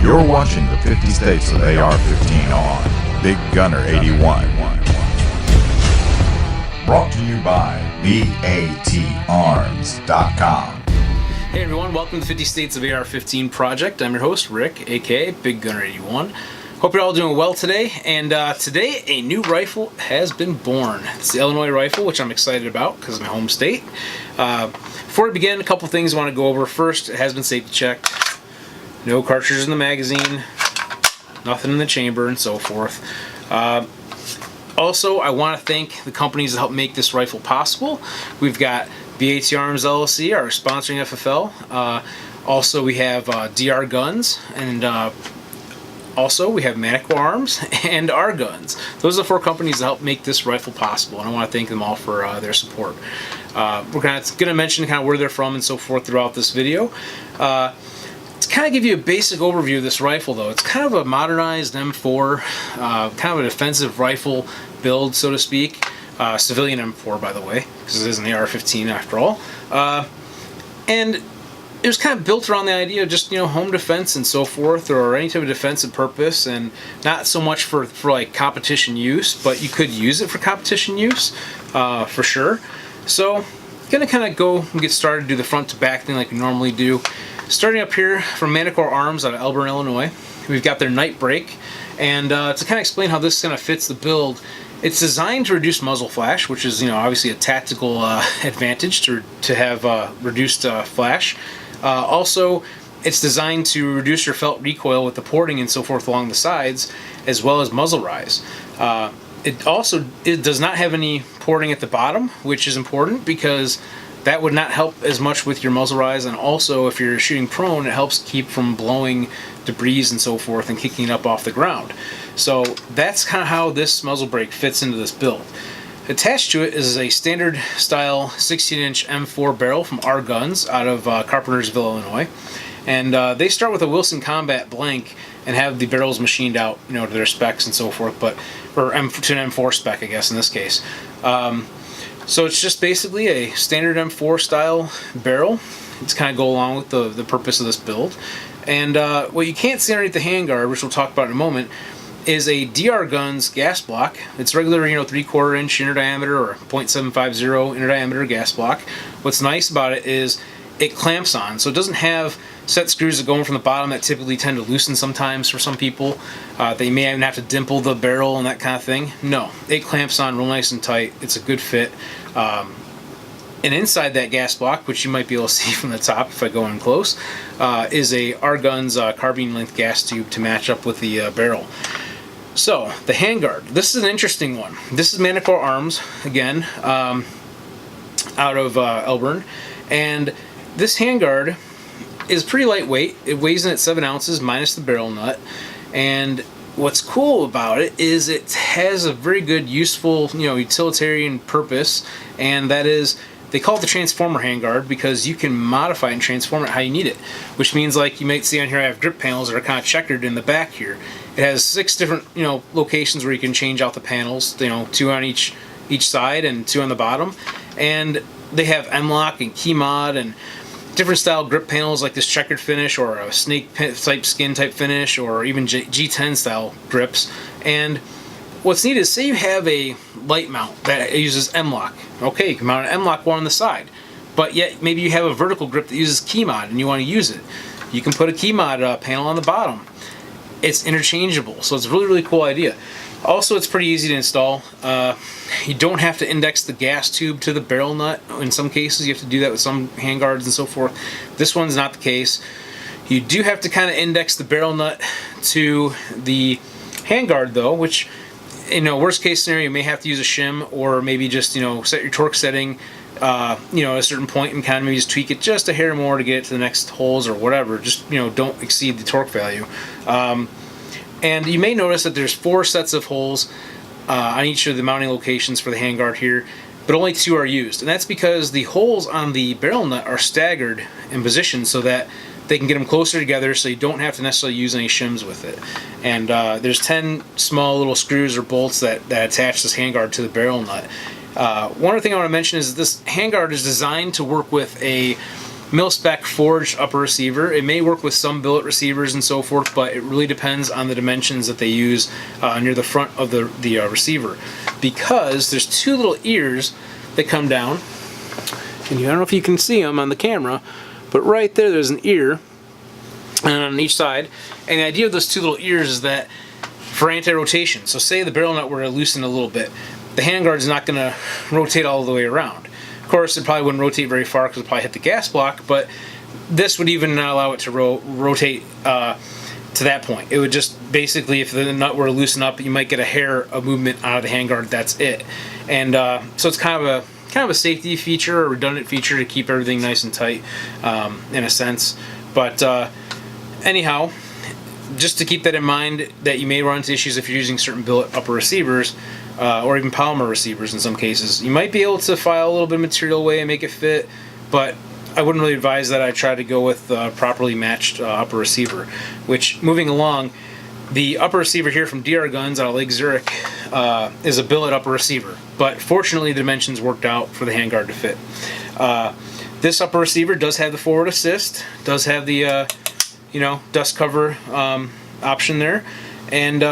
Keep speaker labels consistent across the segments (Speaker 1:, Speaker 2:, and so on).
Speaker 1: You're watching the 50 States of AR-15 on Big Gunner 81. Brought to you by BATArms.com.
Speaker 2: Hey everyone, welcome to the 50 States of AR-15 project. I'm your host, Rick, aka Big Gunner 81. Hope you're all doing well today, and today a new rifle has been born. It's the Illinois rifle, which I'm excited about because it's my home state. Before we begin, a couple things I want to go over. First, it has been safety checked. No cartridges in the magazine, nothing in the chamber, and so forth. Also, I want to thank the companies that helped make this rifle possible. We've got BAT Arms LLC, our sponsoring FFL. Also, we have DR Guns, and also we have Manticore Arms and our Guns. Those are the four companies that helped make this rifle possible, and I want to thank them all for their support. We're going to mention kind of where they're from and so forth throughout this video. To kind of give you a basic overview of this rifle, though, it's kind of a modernized M4, kind of a defensive rifle build, so to speak. Civilian M4, by the way, because it is an AR-15 after all. And it was kind of built around the idea of just, home defense and so forth, or any type of defensive purpose, and not so much for like competition use, but you could use it for competition use, for sure. So, gonna kind of go and get started, do the front to back thing like we normally do. Starting up here from Manticore Arms out of Elburn, Illinois, we've got their night brake, and to kind of explain how this kind of fits the build, it's designed to reduce muzzle flash, which is obviously a tactical advantage to have reduced flash. Also, it's designed to reduce your felt recoil with the porting and so forth along the sides, as well as muzzle rise. It does not have any porting at the bottom, which is important because that would not help as much with your muzzle rise, and also if you're shooting prone, it helps keep from blowing debris and so forth and kicking it up off the ground. So that's kind of how this muzzle brake fits into this build. Attached to it is a standard style 16-inch M4 barrel from our Guns out of Carpentersville, Illinois. And they start with a Wilson Combat blank and have the barrels machined out, to their specs and so forth, or to an M4 spec, I guess, in this case. So it's just basically a standard M4 style barrel. It's kind of go along with the purpose of this build. And what you can't see underneath the handguard, which we'll talk about in a moment, is a DR Guns gas block. It's regular, 3/4 inch inner diameter or 0.750 inner diameter gas block. What's nice about it is it clamps on, so it doesn't have set screws that go in from the bottom that typically tend to loosen sometimes for some people. They may even have to dimple the barrel and that kind of thing. No, it clamps on real nice and tight. It's a good fit. And inside that gas block, which you might be able to see from the top if I go in close, is a our Guns carbine length gas tube to match up with the barrel. So, the handguard. This is an interesting one. This is Manticore Arms, again, out of Elburn. And this handguard is pretty lightweight. It weighs in at 7 ounces minus the barrel nut. And what's cool about it is it has a very good, useful, utilitarian purpose, and that is, they call it the transformer handguard because you can modify and transform it how you need it. Which means, like you might see on here, I have grip panels that are kind of checkered in the back here. It has 6 different, locations where you can change out the panels. 2 on each side and 2 on the bottom, and they have M-lock and key mod and different style grip panels like this checkered finish or a snake type skin type finish or even G10 style grips. And what's neat is, say you have a light mount that uses M-lock. Okay, you can mount an M-lock one on the side, but yet maybe you have a vertical grip that uses key mod and you want to use it. You can put a key mod panel on the bottom. It's interchangeable, so it's a really, really cool idea. Also, it's pretty easy to install. You don't have to index the gas tube to the barrel nut. In some cases, you have to do that with some handguards and so forth. This one's not the case. You do have to kind of index the barrel nut to the handguard, though, which, worst case scenario, you may have to use a shim or maybe just, set your torque setting, at a certain point and kind of maybe just tweak it just a hair more to get it to the next holes or whatever. Just, don't exceed the torque value. And you may notice that there's 4 sets of holes on each of the mounting locations for the handguard here, but only 2 are used. And that's because the holes on the barrel nut are staggered in position so that they can get them closer together so you don't have to necessarily use any shims with it. And there's 10 small little screws or bolts that attach this handguard to the barrel nut. One other thing I want to mention is this handguard is designed to work with a mil-spec forged upper receiver. It may work with some billet receivers and so forth, but it really depends on the dimensions that they use near the front of the receiver, because there's two little ears that come down, and I don't know if you can see them on the camera, but right there's an ear on each side, and the idea of those two little ears is that for anti-rotation. So say the barrel nut were to loosen a little bit, the handguard is not going to rotate all the way around. Of course, it probably wouldn't rotate very far because it probably hit the gas block, but this would even not allow it to rotate to that point. It would just basically, if the nut were to loosen up, you might get a hair of movement out of the handguard. That's it. And so it's kind of a safety feature, a redundant feature to keep everything nice and tight in a sense. But anyhow, just to keep that in mind, that you may run into issues if you're using certain billet upper receivers, or even polymer receivers in some cases. You might be able to file a little bit of material away and make it fit, but I wouldn't really advise that. I try to go with properly matched upper receiver. Which, moving along, the upper receiver here from DR Guns out of Lake Zurich is a billet upper receiver, but fortunately the dimensions worked out for the handguard to fit. This upper receiver does have the forward assist, does have the dust cover option there, and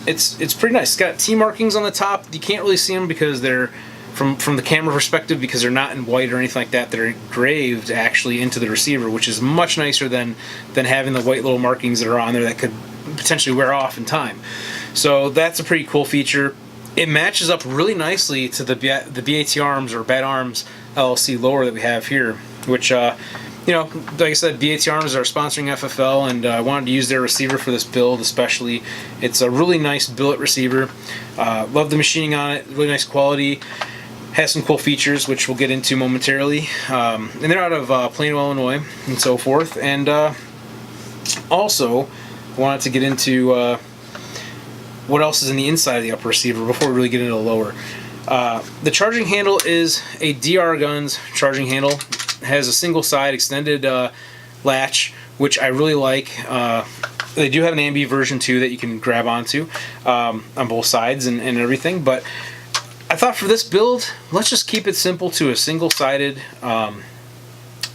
Speaker 2: it's pretty nice. It's got T markings on the top. You can't really see them because they're from the camera perspective, because they're not in white or anything like that. They're engraved actually into the receiver, which is much nicer than having the white little markings that are on there that could potentially wear off in time. So that's a pretty cool feature. It matches up really nicely to the BAT Arms or Bad Arms LLC lower that we have here, which like I said, BAT Arms are sponsoring FFL, and I wanted to use their receiver for this build especially. It's a really nice billet receiver. Love the machining on it, really nice quality. Has some cool features, which we'll get into momentarily. And they're out of Plano, Illinois, and so forth. And also, I wanted to get into what else is in the inside of the upper receiver before we really get into the lower. The charging handle is a DR Guns charging handle. It has a single side extended latch, which I really like. They do have an ambi version too that you can grab onto on both sides and everything, but I thought for this build, let's just keep it simple to a single-sided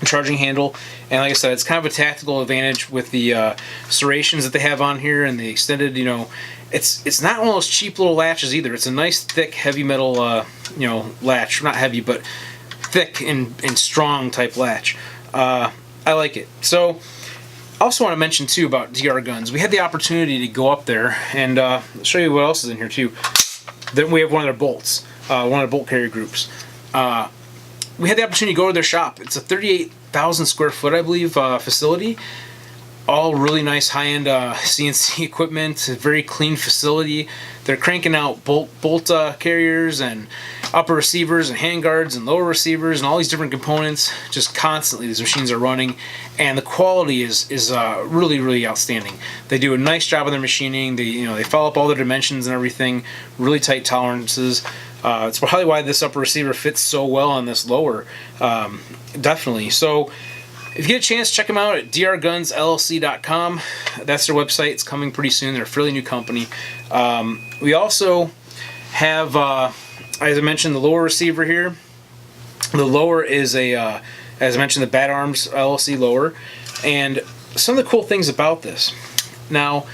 Speaker 2: charging handle. And like I said, it's kind of a tactical advantage with the serrations that they have on here and the extended, it's not one of those cheap little latches either. It's a nice, thick, heavy metal, latch. Not heavy, but thick and strong type latch. I like it. So, I also want to mention too about DR Guns. We had the opportunity to go up there and show you what else is in here too. Then we have one of their bolts, one of the bolt carrier groups. We had the opportunity to go to their shop. It's a 38,000 square foot, I believe, facility. All really nice high-end CNC equipment, a very clean facility. They're cranking out bolt carriers and upper receivers and handguards and lower receivers and all these different components. Just constantly, these machines are running, and the quality is really, really outstanding. They do a nice job of their machining. They follow up all their dimensions and everything. Really tight tolerances. It's probably why this upper receiver fits so well on this lower. Definitely. So, if you get a chance, check them out at drgunsllc.com. That's their website. It's coming pretty soon. They're a fairly new company. We also have, as I mentioned, the lower receiver here. The lower is as I mentioned, the Bad Arms LLC lower. And some of the cool things about this. Now,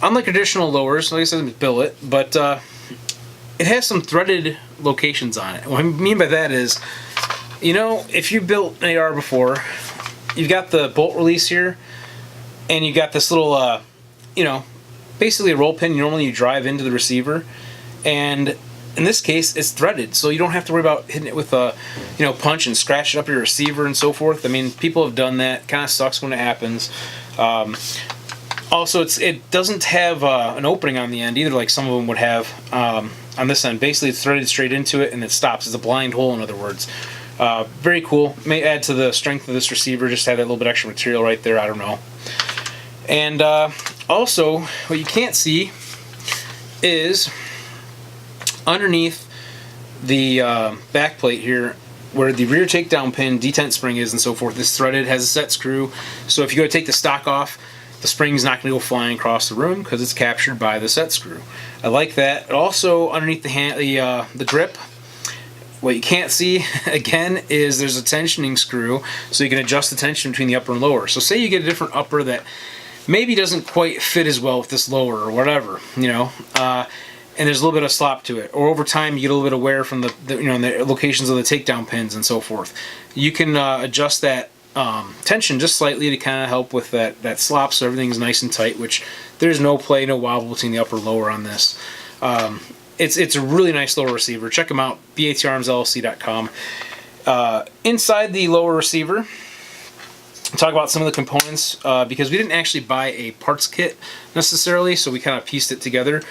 Speaker 2: unlike traditional lowers, like I said, it's billet, but it has some threaded locations on it. What I mean by that is, if you built an AR before, you've got the bolt release here, and you got this little, basically a roll pin. Normally you drive into the receiver, and in this case it's threaded, so you don't have to worry about hitting it with a, punch and scratch it up your receiver and so forth. I mean, people have done that. Kind of sucks when it happens. Also, it doesn't have an opening on the end either, like some of them would have on this end. Basically, it's threaded straight into it, and it stops. It's a blind hole, in other words. Very cool. May add to the strength of this receiver, just have that little bit extra material right there. I don't know. And also, what you can't see is underneath the back plate here, where the rear takedown pin detent spring is and so forth. This threaded, has a set screw, so if you go to take the stock off, the spring's not going to go flying across the room because it's captured by the set screw. I like that. Also, underneath the grip, What you can't see, again, is there's a tensioning screw, so you can adjust the tension between the upper and lower. So say you get a different upper that maybe doesn't quite fit as well with this lower or whatever, you know, and there's a little bit of slop to it, or over time you get a little bit of wear from the locations of the takedown pins and so forth. You can adjust that tension just slightly to kind of help with that slop, so everything's nice and tight, which there's no play, no wobble between the upper and lower on this. It's a really nice lower receiver. Check them out, batarmsllc.com. Inside the lower receiver, talk about some of the components, because we didn't actually buy a parts kit necessarily, so we kind of pieced it together.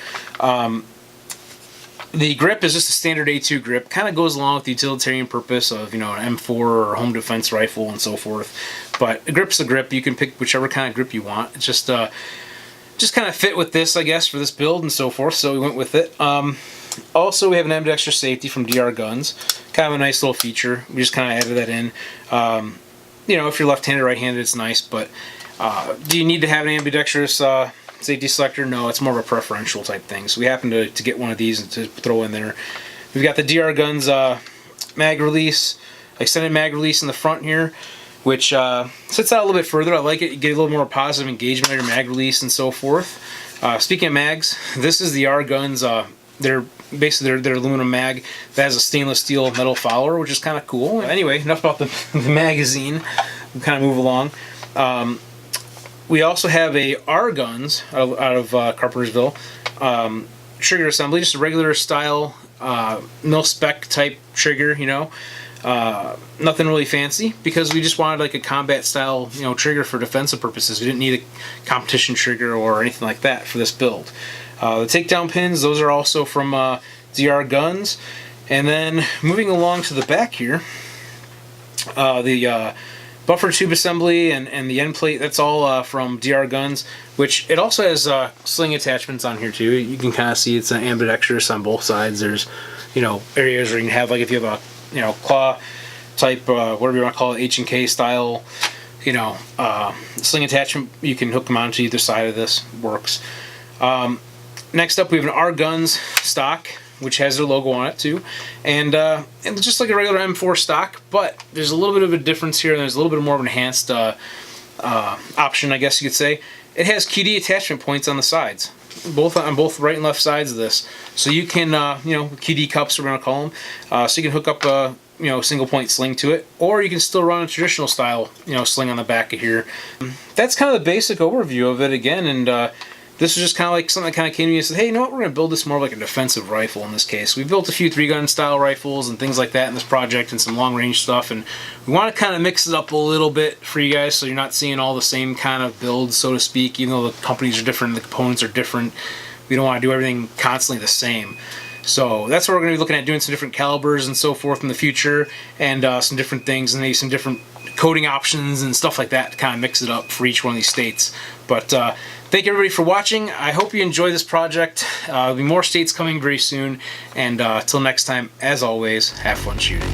Speaker 2: The grip is just a standard A2 grip. Kind of goes along with the utilitarian purpose of, you know, an M4 or home defense rifle and so forth. But a grip's a grip. You can pick whichever kind of grip you want. It's just kind of fit with this, I guess, for this build and so forth. So we went with it. Also, we have an ambidextrous safety from DR Guns. Kind of a nice little feature. We just kind of added that in. You know, if you're left-handed or right-handed, it's nice. But do you need to have an ambidextrous safety selector? No, it's more of a preferential type thing. So we happen to get one of these and to throw in there. We've got the DR Guns mag release, extended mag release in the front here, which sits out a little bit further. I like it. You get a little more positive engagement on your mag release and so forth. Speaking of mags, this is the R Guns. They're basically their aluminum mag that has a stainless steel metal follower, which is kind of cool. Anyway, enough about the magazine. We'll kind of move along. We also have a R Guns out of Carpentersville trigger assembly, just a regular style mil spec type trigger, you know. Nothing really fancy, because we just wanted like a combat style, you know, trigger for defensive purposes. We didn't need a competition trigger or anything like that for this build. The takedown pins, those are also from DR Guns. And then moving along to the back here, the buffer tube assembly and the end plate, that's all from DR Guns, which it also has sling attachments on here too. You can kind of see it's an ambidextrous on both sides. There's, you know, areas where you can have, like if you have a, you know, claw type, whatever you want to call it, H&K style, you know, sling attachment, you can hook them onto either side of this. Works. Next up, we have an R Guns stock, which has their logo on it too, and just like a regular M4 stock, but there's a little bit of a difference here, and there's a little bit more of an enhanced option, I guess you could say. It has QD attachment points on the sides, on both right and left sides of this, so you can, you know, QD cups, we're gonna call them, so you can hook up a, you know, single point sling to it, or you can still run a traditional style, you know, sling on the back of here. That's kind of the basic overview of it again, and this was just kind of like something that kind of came to me and said, hey, you know what, we're going to build this more like a defensive rifle in this case. We built a few 3-gun style rifles and things like that in this project, and some long-range stuff, and we want to kind of mix it up a little bit for you guys so you're not seeing all the same kind of builds, so to speak, even though the companies are different, the components are different. We don't want to do everything constantly the same. So that's what we're going to be looking at, doing some different calibers and so forth in the future, and some different things, and maybe some different coating options and stuff like that to kind of mix it up for each one of these states. But thank you everybody for watching. I hope you enjoy this project. There'll be more states coming very soon, and till next time, as always, have fun shooting.